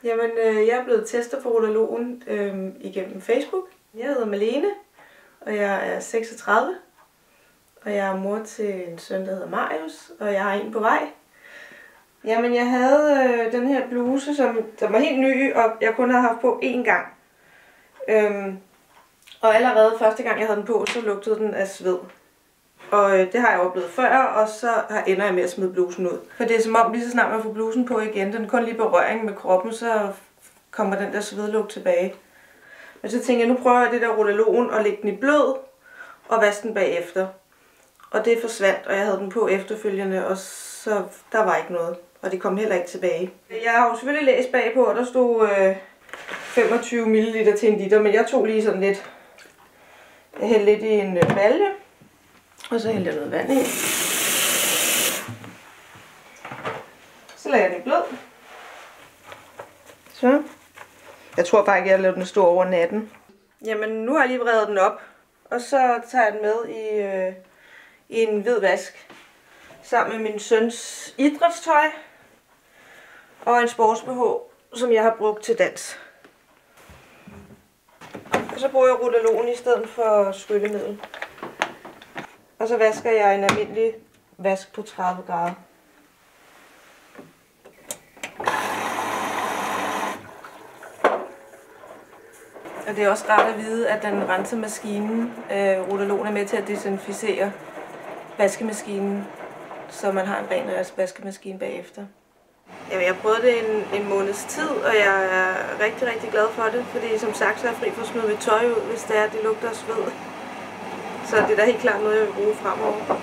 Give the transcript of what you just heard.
Jamen, jeg er blevet testet for Rotalon igennem Facebook. Jeg hedder Malene, og jeg er 36. Og jeg er mor til en søn, der hedder Marius, og jeg har en på vej. Jamen, jeg havde den her bluse, som var helt ny, og jeg kun havde haft på én gang. Og allerede første gang, jeg havde den på, så lugtede den af sved. Og det har jeg oplevet før, og så ender jeg med at smide blusen ud. For det er som om, lige så snart man får blusen på igen, den kun lige berøring med kroppen, så kommer den der svedlugt tilbage. Men så tænker jeg, nu prøver jeg det der Rotalon og lægge den i blød og vaske den bagefter. Og det forsvandt, og jeg havde den på efterfølgende, og så der var ikke noget. Og det kom heller ikke tilbage. Jeg har jo selvfølgelig læst bagpå, og der stod 25 ml til en liter, men jeg tog lige sådan lidt. Jeg hældte lidt i en balje, og så hældte jeg noget vand i. Så lagde jeg den i blød. Så. Jeg tror faktisk, jeg lavede den stå over natten. Jamen, nu har jeg lige vredet den op, og så tager jeg den med i en hvid vask. Sammen med min søns idrætstøj og en sports-BH, som jeg har brugt til dans. Og så bruger jeg Rotalon i stedet for skyllemiddel. Og så vasker jeg en almindelig vask på 30 grader. Og det er også rart at vide, at den renser maskinen. Rotalon er med til at desinficere vaskemaskinen, så man har en ren vaskemaskine bagefter. Jamen, jeg prøvede det en måneds tid, og jeg er rigtig, rigtig glad for det, fordi som sagt, så er jeg fri for at smide mit tøj ud, hvis det lugter af sved. Så det er da helt klart noget, jeg vil bruge fremover.